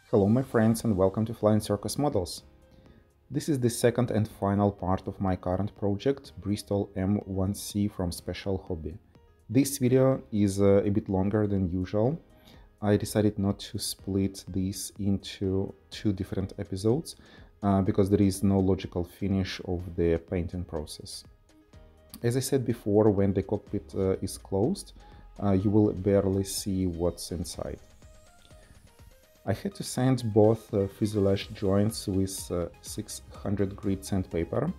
Hello my friends and welcome to Flying Circus Models. This is the second and final part of my current project, Bristol M.1C from Special Hobby. This video is a bit longer than usual. I decided not to split this into two different episodes because there is no logical finish of the painting process. As I said before, when the cockpit is closed, you will barely see what's inside. I had to sand both fuselage joints with 600 grit sandpaper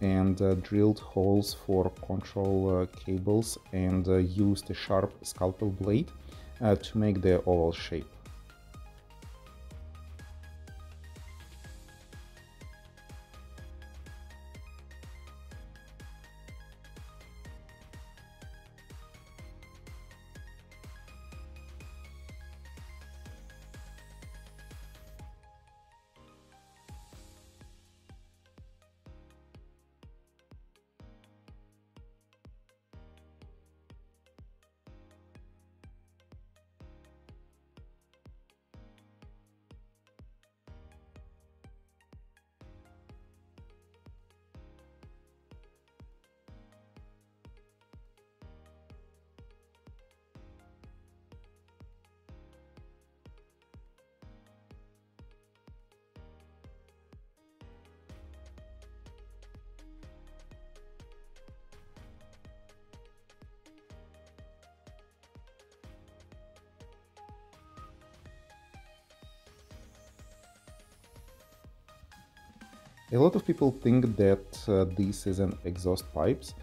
and drilled holes for control cables and used a sharp scalpel blade to make the oval shape. A lot of people think that this is an exhaust pipes,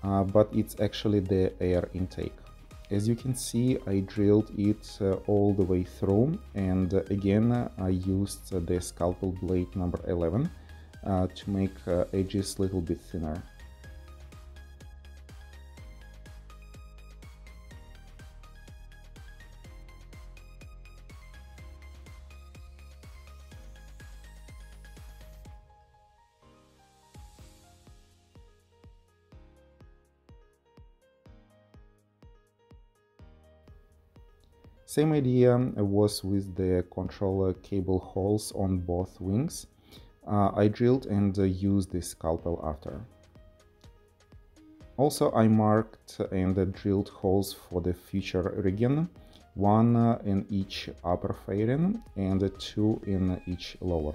but it's actually the air intake. As you can see, I drilled it all the way through, and again I used the scalpel blade number 11 to make edges a little bit thinner. Same idea was with the control cable holes on both wings. I drilled and used the scalpel after. Also, I marked and drilled holes for the future rigging, one in each upper fairing and two in each lower.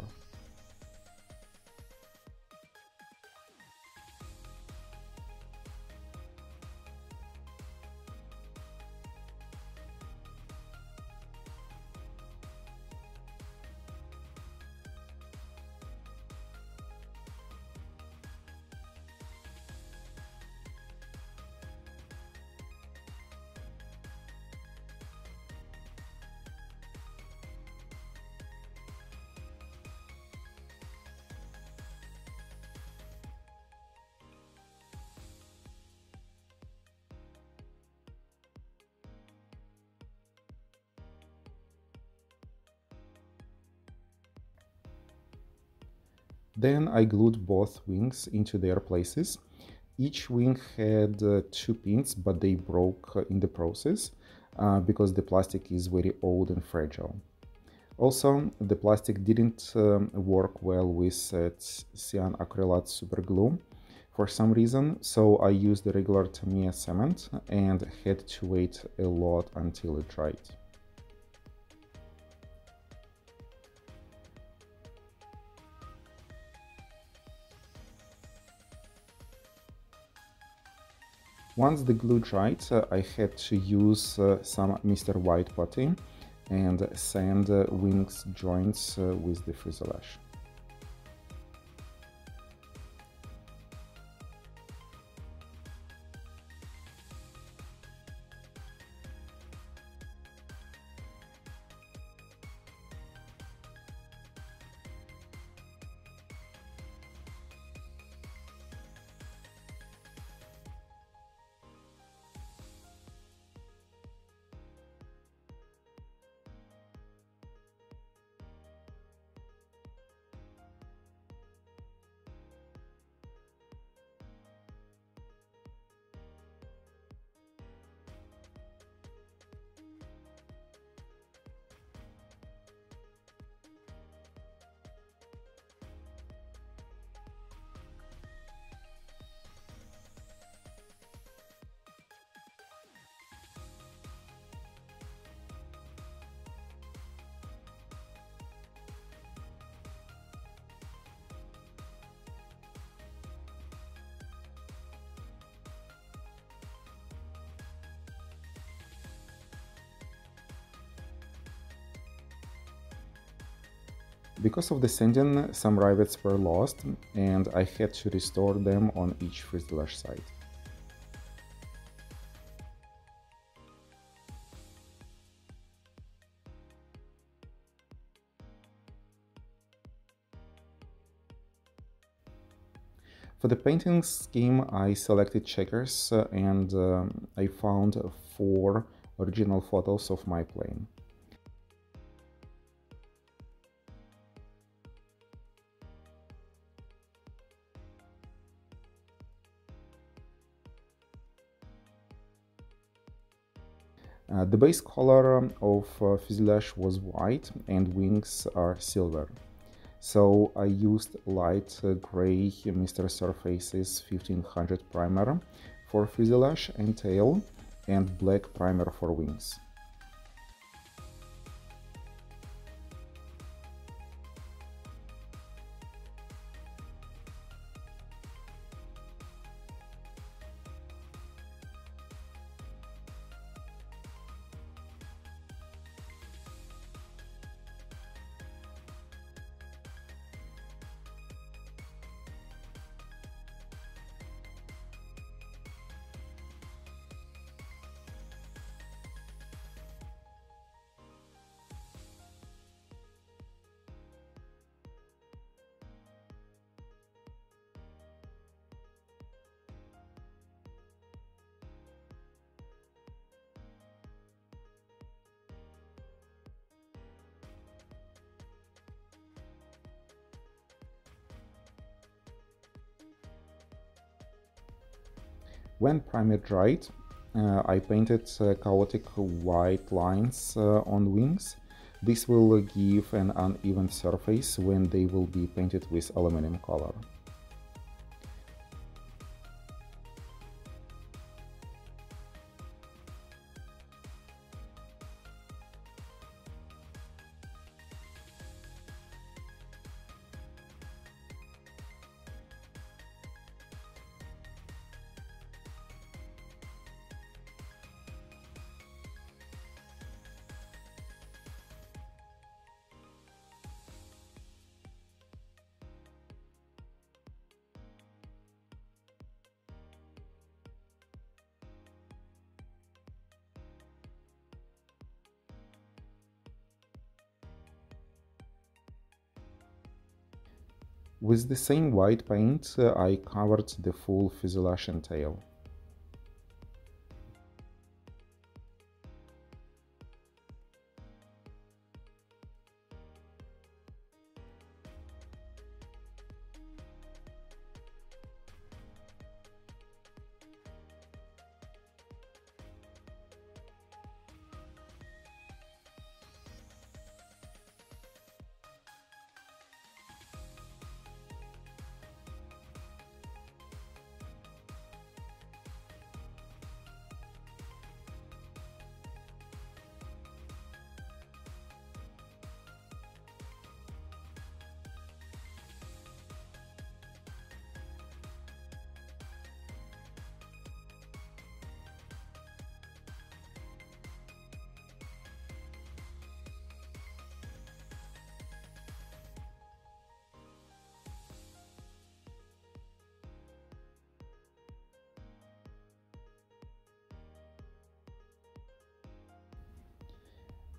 Then I glued both wings into their places. Each wing had two pins, but they broke in the process because the plastic is very old and fragile. Also, the plastic didn't work well with cyan acrylate superglue for some reason, so I used the regular Tamiya cement and had to wait a lot until it dried. Once the glue dried, I had to use some Mr. White putty and sand wings joints with the fuselage. Because of the sanding, some rivets were lost, and I had to restore them on each fuselage side. For the painting scheme, I selected checkers and I found 4 original photos of my plane. The base color of fuselage was white and wings are silver. So I used light gray Mr. Surface's 1500 primer for fuselage and tail and black primer for wings. When primer dried, I painted chaotic white lines on wings. This will give an uneven surface when they will be painted with aluminum color. With the same white paint, I covered the full fuselage and tail.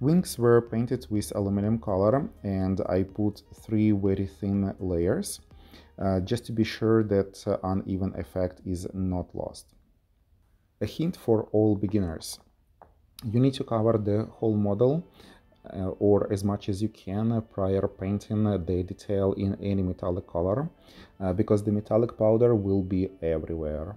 Wings were painted with aluminum color and I put 3 very thin layers, just to be sure that uneven effect is not lost. A hint for all beginners. You need to cover the whole model or as much as you can prior painting the detail in any metallic color, because the metallic powder will be everywhere.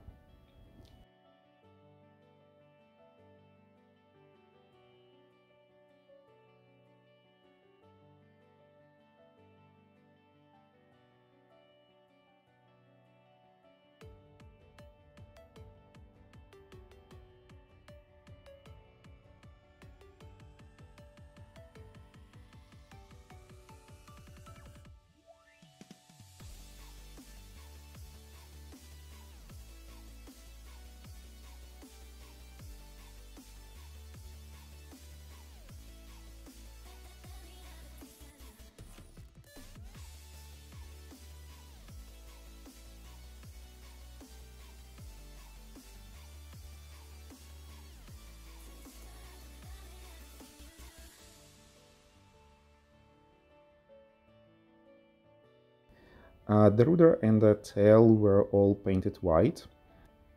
The rudder and the tail were all painted white.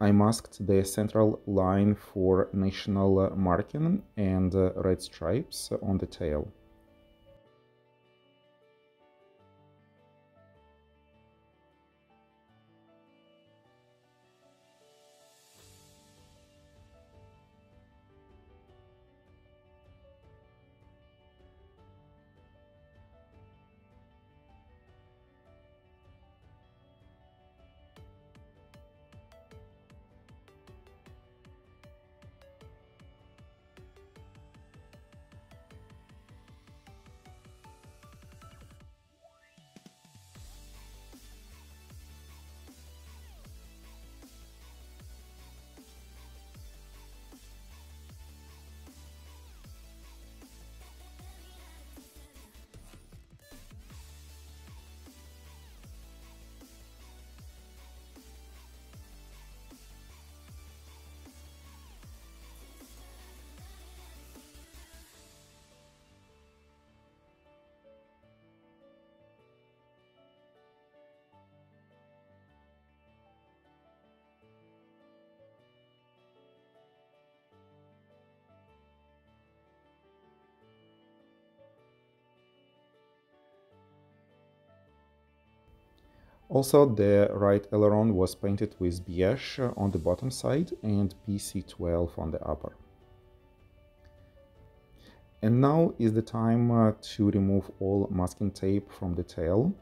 I masked the central line for national marking and red stripes on the tail. Also, the right aileron was painted with beige on the bottom side and PC12 on the upper. And now is the time to remove all masking tape from the tail.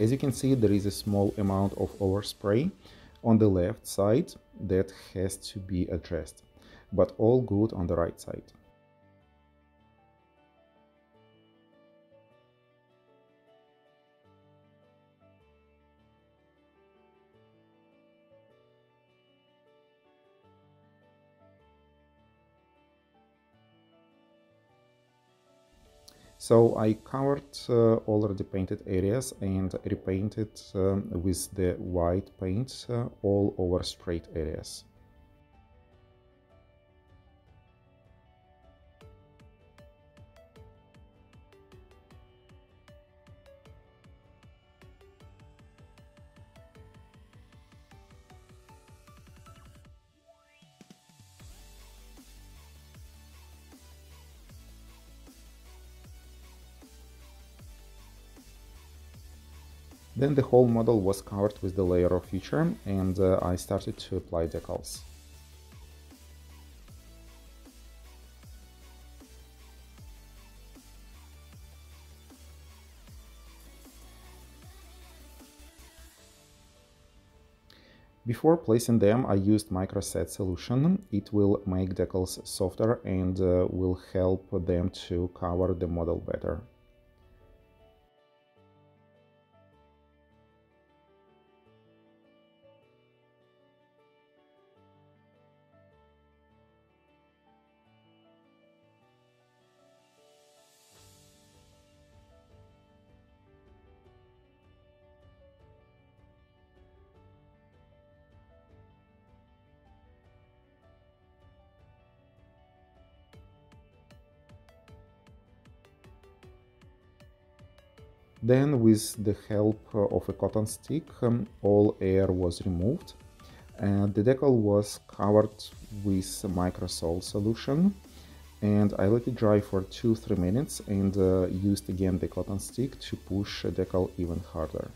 As you can see, there is a small amount of overspray on the left side that has to be addressed, but all good on the right side. So I covered already painted areas and repainted with the white paint all over straight areas. Then the whole model was covered with the layer of feature, and I started to apply decals. Before placing them, I used microset solution. It will make decals softer and will help them to cover the model better. Then, with the help of a cotton stick, all air was removed, and the decal was covered with microsol solution, and I let it dry for 2-3 minutes and used again the cotton stick to push the decal even harder.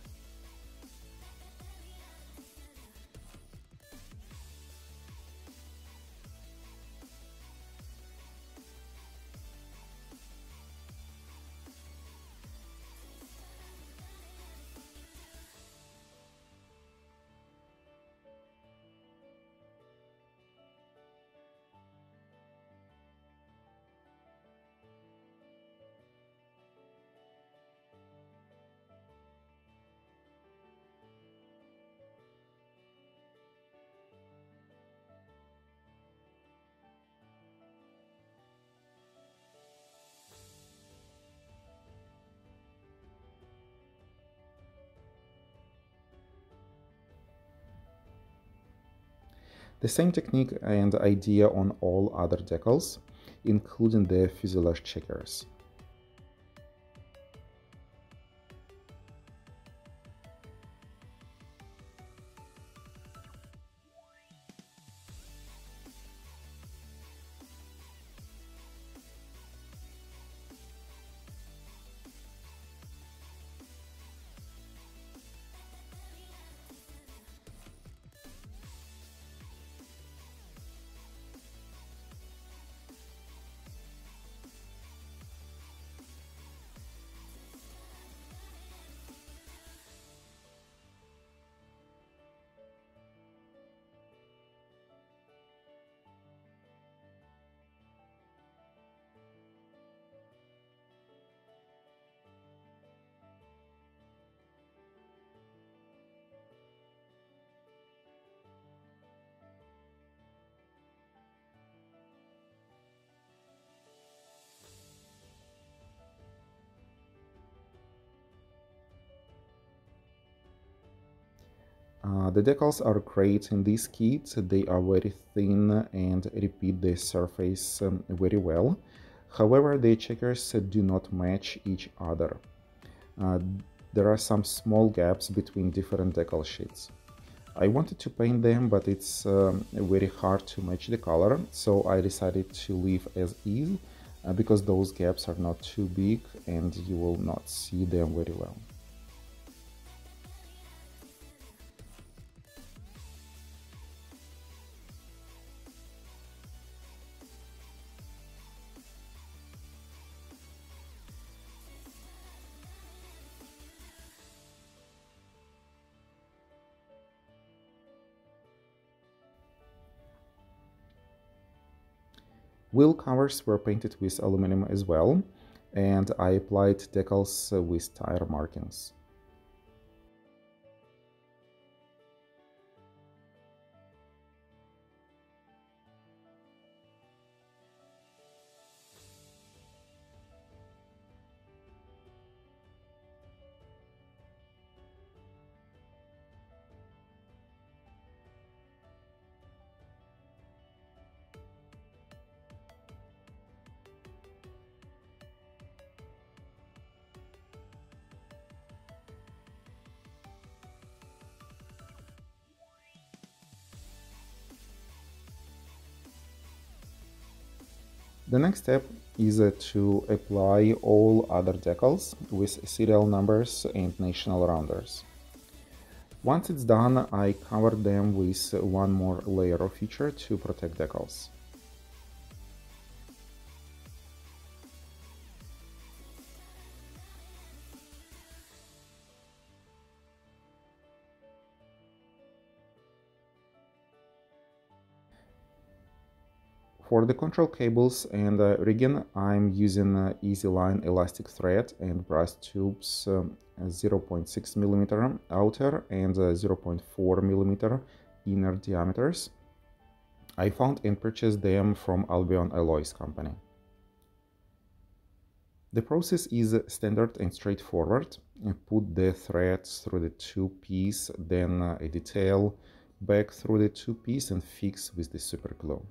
The same technique and idea on all other decals, including the fuselage checkers. The decals are great in this kit. They are very thin and repeat the surface very well. However, the checkers do not match each other. Uh, there are some small gaps between different decal sheets. I wanted to paint them, but it's very hard to match the color, so I decided to leave as is because those gaps are not too big and you will not see them very well. Wheel covers were painted with aluminum as well, and I applied decals with tire markings. The next step is to apply all other decals with serial numbers and national rounders. Once it's done, I cover them with one more layer of feature to protect decals. For the control cables and rigging, I'm using easy line elastic thread and brass tubes 0.6 mm outer and 0.4 mm inner diameters. I found and purchased them from Albion Alloys company. The process is standard and straightforward. Put the threads through the two-piece, then a detail back through the two-piece and fix with the super glue.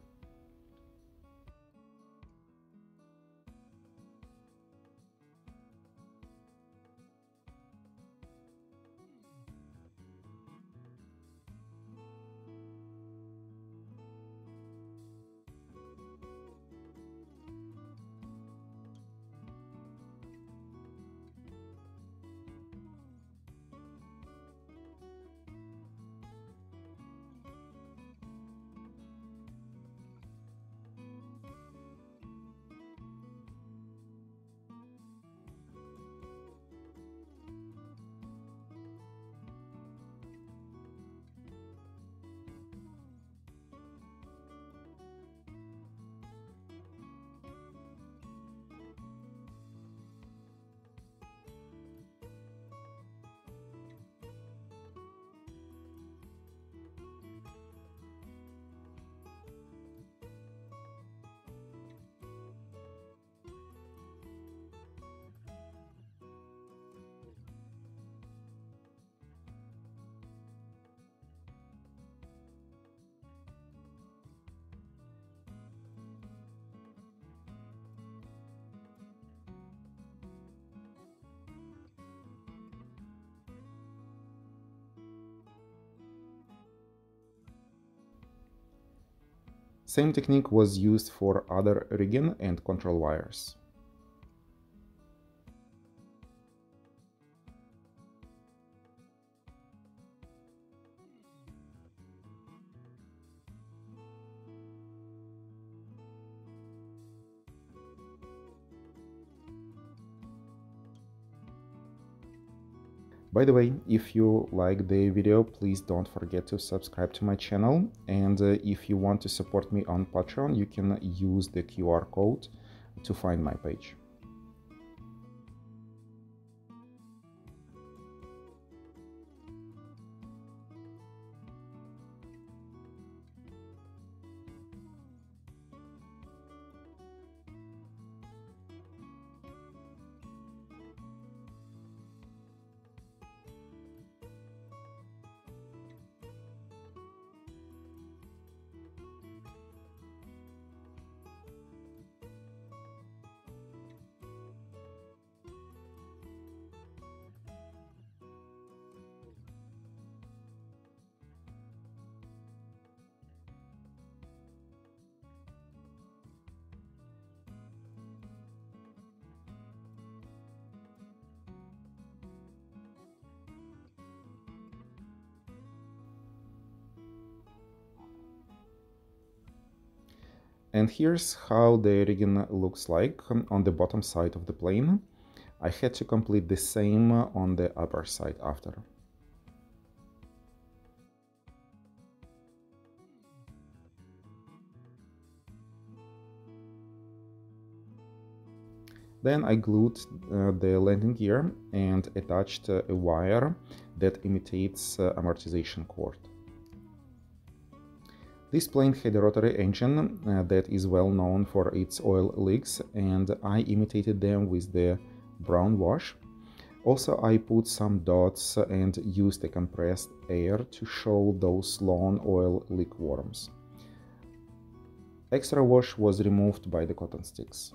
Same technique was used for other rigging and control wires. By the way, if you like the video, please don't forget to subscribe to my channel, and if you want to support me on Patreon, you can use the QR code to find my page. And here's how the rigging looks like on the bottom side of the plane. I had to complete the same on the upper side after. Then I glued the landing gear and attached a wire that imitates amortization cord. This plane had a rotary engine that is well known for its oil leaks, and I imitated them with the brown wash. Also, I put some dots and used a compressed air to show those long oil leak worms. Extra wash was removed by the cotton sticks.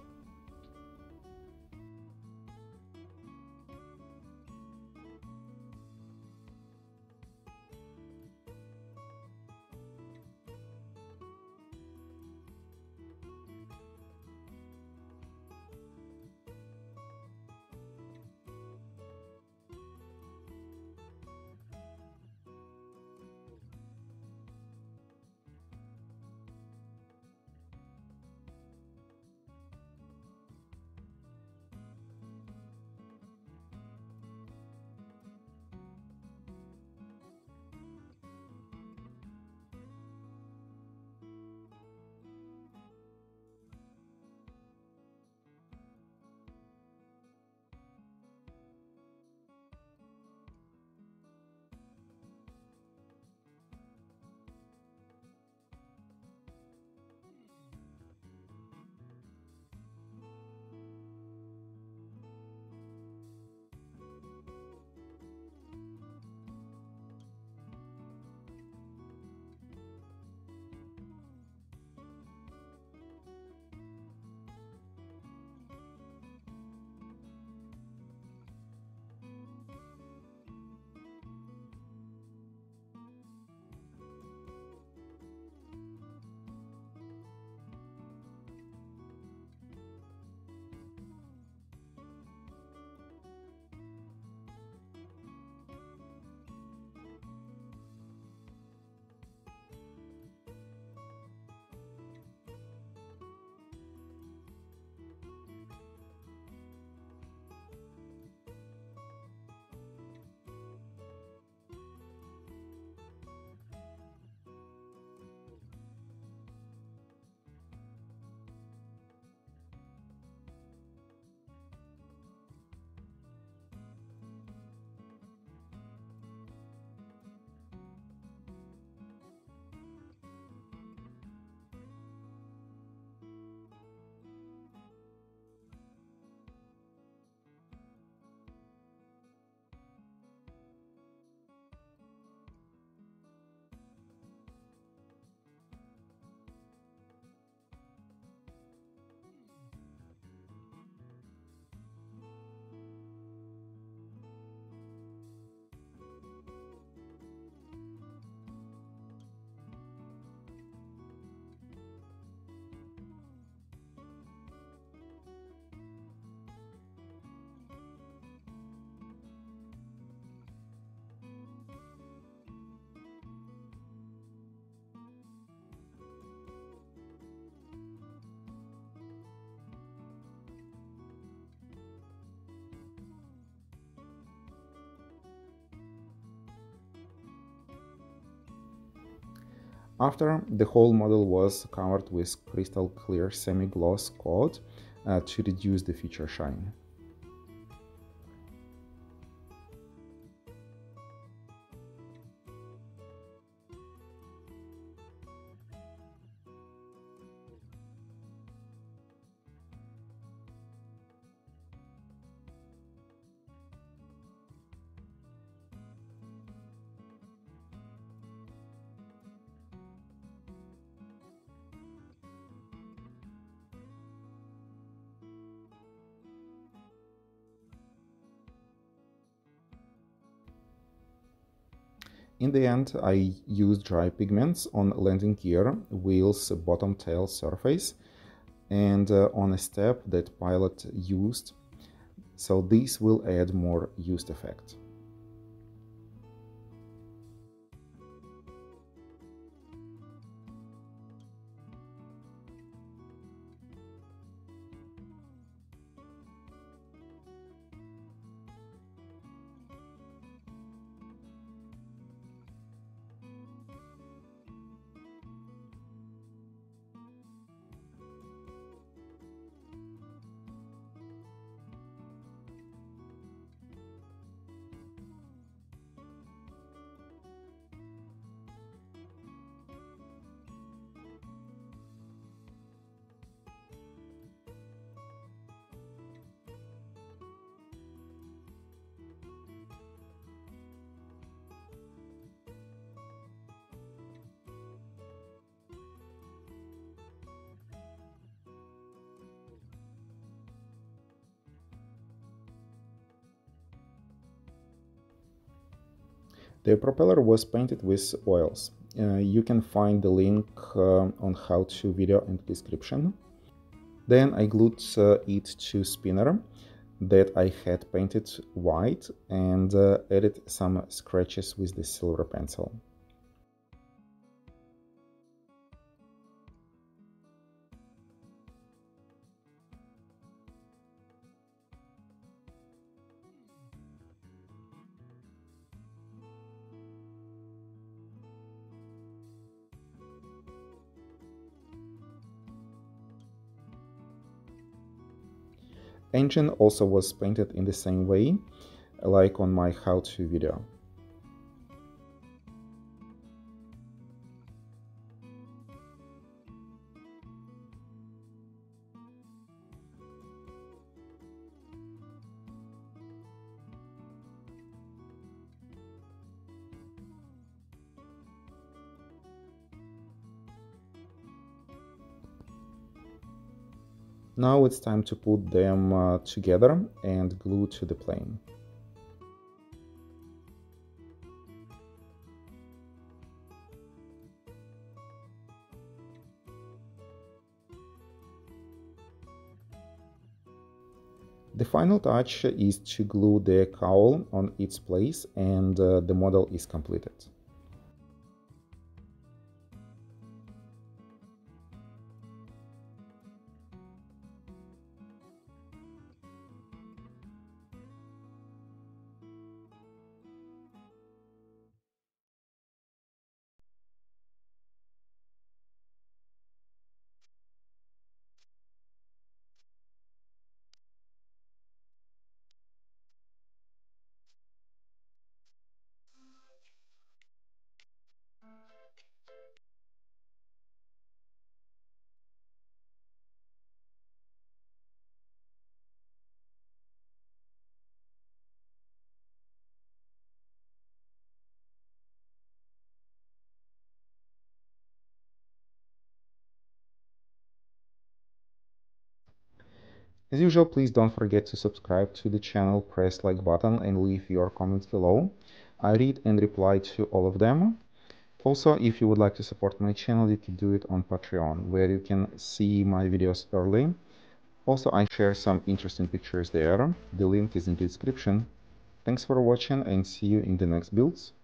After, the whole model was covered with crystal clear semi-gloss coat to reduce the feature shine. In the end, I used dry pigments on landing gear, wheels, bottom tail surface, and on a step that pilot used, so this will add more used effect. The propeller was painted with oils. You can find the link on how-to video in the description. Then I glued it to spinner that I had painted white and added some scratches with the silver pencil. Engine also was painted in the same way, like on my how-to video. Now it's time to put them together and glue to the plane. The final touch is to glue the cowl on its place and the model is completed. As usual, please don't forget to subscribe to the channel, press like button and leave your comments below. I read and reply to all of them. Also, if you would like to support my channel, you can do it on Patreon, where you can see my videos early. Also, I share some interesting pictures there. The link is in the description. Thanks for watching and see you in the next builds.